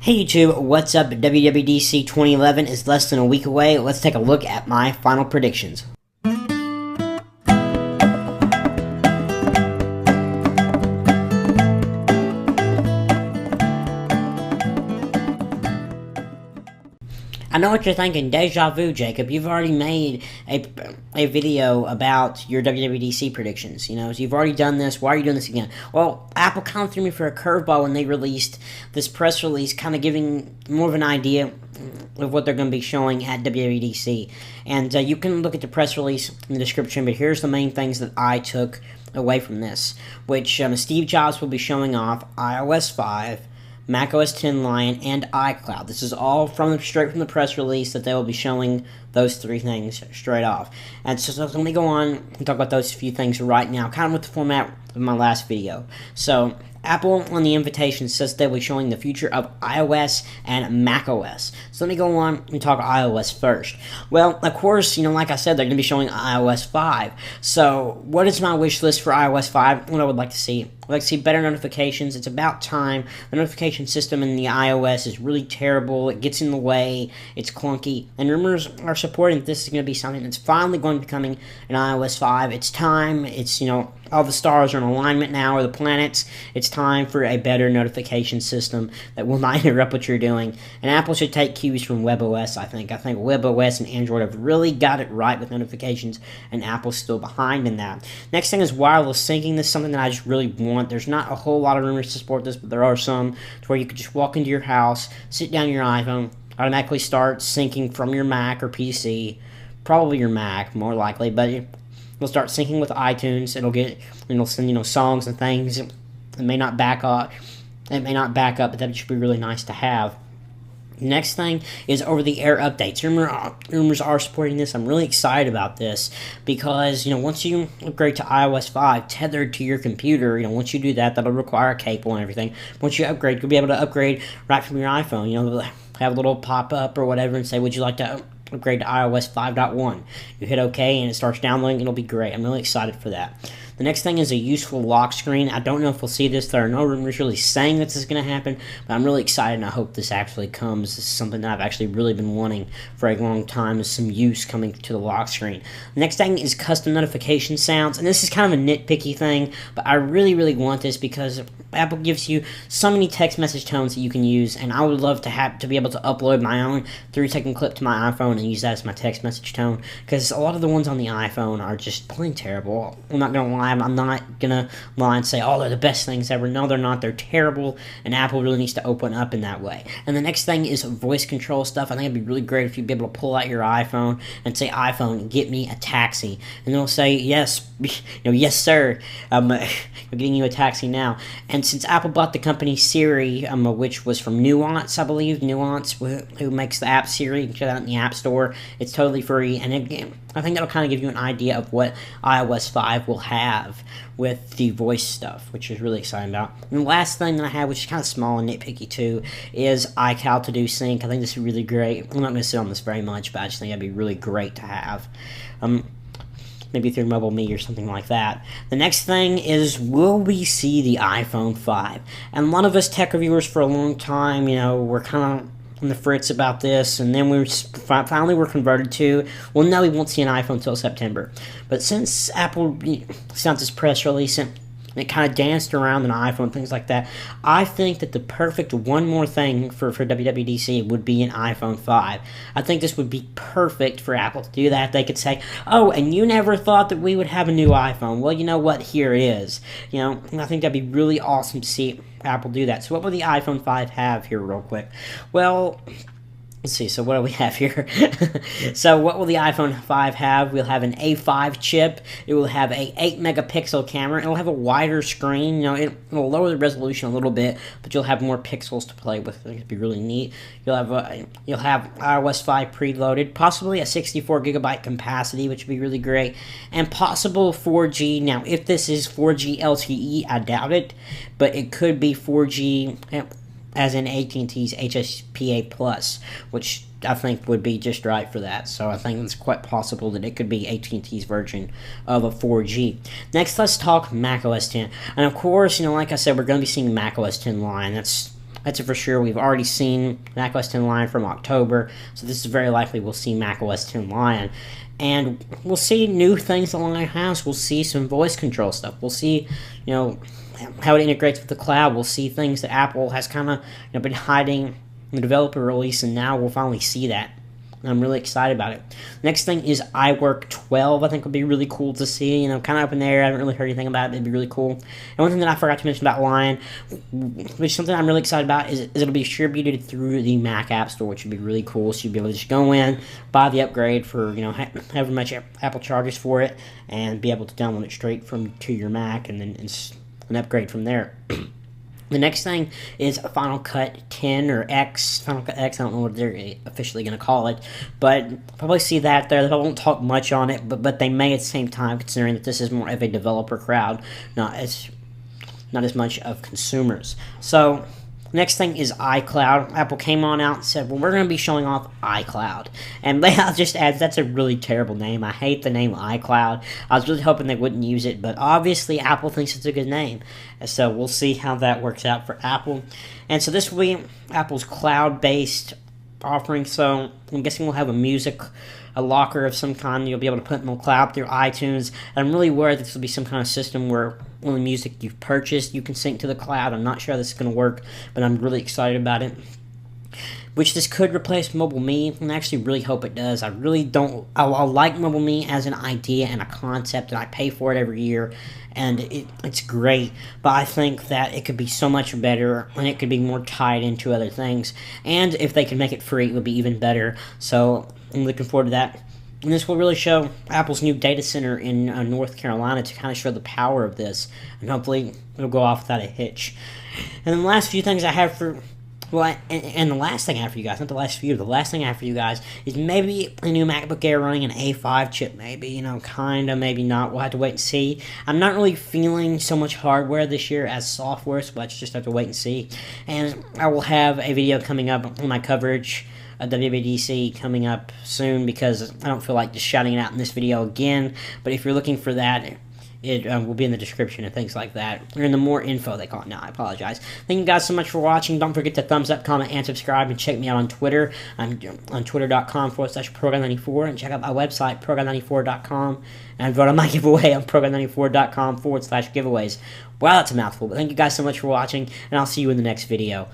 Hey YouTube, what's up? WWDC 2011 is less than a week away. Let's take a look at my final predictions. I know what you're thinking, deja vu, Jacob. You've already made a video about your WWDC predictions. You know, so you've already done this. Why are you doing this again? Well, Apple kind of threw me for a curveball when they released this press release, kind of giving more of an idea of what they're going to be showing at WWDC. And you can look at the press release in the description, but here's the main things that I took away from this, which Steve Jobs will be showing off iOS 5, macOS 10 Lion, and iCloud. This is all straight from the press release that they will be showing those three things straight off. And so let me go on and talk about those few things right now, kind of with the format of my last video. So Apple on the invitation says they'll be showing the future of iOS and macOS. So let me go on and talk iOS first. Well, of course, like I said, they're going to be showing iOS 5. So what is my wish list for iOS 5? What I would like to see? I'd like to see better notifications. It's about time. The notification system in the iOS is really terrible. It gets in the way. It's clunky. And rumors are supporting that this is going to be something that's finally going to be coming in iOS 5. It's time. It's, all the stars are in alignment now, or the planets. It's time for a better notification system that will not interrupt what you're doing. And Apple should take cues from WebOS, I think. I think WebOS and Android have really got it right with notifications, and Apple's still behind in that. Next thing is wireless syncing. This is something that I just really want. There's not a whole lot of rumors to support this, but there are some to where you could just walk into your house, sit down your iPhone, automatically start syncing from your Mac or PC, probably your Mac, more likely, but it'll start syncing with iTunes. It'll send songs and things. It may not back up. But that should be really nice to have. Next thing is over-the-air updates. Rumors are supporting this. I'm really excited about this because, once you upgrade to iOS 5 tethered to your computer, once you do that, that'll require a cable and everything. Once you upgrade, you'll be able to upgrade right from your iPhone. Have a little pop-up or whatever and say, would you like to upgrade to iOS 5.1? You hit OK and it starts downloading. It'll be great. I'm really excited for that. The next thing is a useful lock screen. I don't know if we'll see this. There are no rumors really saying that this is going to happen, but I'm really excited and I hope this actually comes. This is something that I've actually really been wanting for a long time, is some use coming to the lock screen. The next thing is custom notification sounds, and this is kind of a nitpicky thing, but I really, really want this because Apple gives you so many text message tones that you can use, and I would love to be able to upload my own 3-second clip to my iPhone and use that as my text message tone, because a lot of the ones on the iPhone are just plain terrible. I'm not going to lie. I'm not going to lie and say, oh, they're the best things ever. No, they're not. They're terrible, and Apple really needs to open up in that way. And the next thing is voice control stuff. I think it'd be really great if you'd be able to pull out your iPhone and say, iPhone, get me a taxi. And it'll say, yes, yes, sir. I'm getting you a taxi now. And since Apple bought the company Siri, which was from Nuance, I believe, who makes the app Siri, you can check that out in the App Store. It's totally free, and I think that'll kind of give you an idea of what iOS 5 will have with the voice stuff, which is really exciting about. And the last thing that I have, which is kind of small and nitpicky too, is iCloud To-Do Sync. I think this is really great. I'm not going to sit on this very much, but I just think that'd be really great to have. Maybe through Mobile Me or something like that. The next thing is, will we see the iPhone 5? And a lot of us tech reviewers for a long time, we're kind of on the fritz about this, and then we finally were converted to, well, no, we won't see an iPhone until September. But since Apple sent this press release and it kind of danced around an iPhone, things like that, I think that the perfect one more thing for WWDC would be an iPhone 5. I think this would be perfect for Apple to do that. They could say, oh, and you never thought that we would have a new iPhone. Well, you know what? Here it is. I think that'd be really awesome to see Apple do that. So what will the iPhone 5 have here real quick? Well, let's see, so what do we have here? So what will the iPhone 5 have? We'll have an A5 chip. It will have a 8-megapixel camera. It'll have a wider screen. It'll lower the resolution a little bit, but you'll have more pixels to play with. I think it'll be really neat. You'll have iOS 5 preloaded, possibly a 64-gigabyte capacity, which would be really great, and possible 4G. Now, if this is 4G LTE, I doubt it, but it could be 4G as in AT&T's HSPA Plus, which I think would be just right for that. So I think it's quite possible that it could be AT&T's version of a 4G. Next, let's talk macOS 10. And of course, like I said, we're going to be seeing macOS 10 Lion. That's That's for sure. We've already seen macOS 10 Lion from October, so this is very likely we'll see macOS 10 Lion. And we'll see new things the Lion has. We'll see some voice control stuff. We'll see, how it integrates with the cloud. We'll see things that Apple has kind of been hiding in the developer release, and now we'll finally see that. I'm really excited about it. Next thing is iWork 12. I think would be really cool to see. Kind of up in the air. I haven't really heard anything about it. It'd be really cool. And one thing that I forgot to mention about Lion, which is something I'm really excited about, is it'll be distributed through the Mac App Store, which would be really cool. So you'll be able to just go in, buy the upgrade for however much Apple charges for it, and be able to download it straight to your Mac, and then it's an upgrade from there. The next thing is Final Cut 10 or X, Final Cut X, I don't know what they're officially going to call it, but probably see that there. I won't talk much on it, but they may at the same time, considering that this is more of a developer crowd, not as much of consumers. So, next thing is iCloud. Apple came on out and said, well, we're going to be showing off iCloud. And I'll just add, that's a really terrible name. I hate the name iCloud. I was really hoping they wouldn't use it, but obviously Apple thinks it's a good name. So we'll see how that works out for Apple. And so this will be Apple's cloud-based offering. So I'm guessing we'll have a locker of some kind you'll be able to put in the cloud through iTunes. And I'm really worried this will be some kind of system where only music you've purchased you can sync to the cloud. I'm not sure how this is going to work, but I'm really excited about it. Which this could replace Mobile Me, and I actually really hope it does. I really don't. I like Mobile Me as an idea and a concept, and I pay for it every year, and it's great. But I think that it could be so much better, and it could be more tied into other things. And if they could make it free, it would be even better. So I'm looking forward to that. And this will really show Apple's new data center in North Carolina to kind of show the power of this, and hopefully it'll go off without a hitch. And then the last few things I have for. Well, and the last thing I have for you guys, not the last few, the last thing I have for you guys is maybe a new MacBook Air running an A5 chip, maybe, kind of, maybe not. We'll have to wait and see. I'm not really feeling so much hardware this year as software, so let's just have to wait and see. And I will have a video coming up on my coverage of WWDC coming up soon, because I don't feel like just shouting it out in this video again. But if you're looking for that, it will be in the description and things like that. Or in the more info, they call it now. I apologize. Thank you guys so much for watching. Don't forget to thumbs up, comment, and subscribe. And check me out on Twitter. I'm on twitter.com/program94. And check out my website, program94.com. And vote on my giveaway on program94.com/giveaways. Wow, that's a mouthful. But thank you guys so much for watching. And I'll see you in the next video.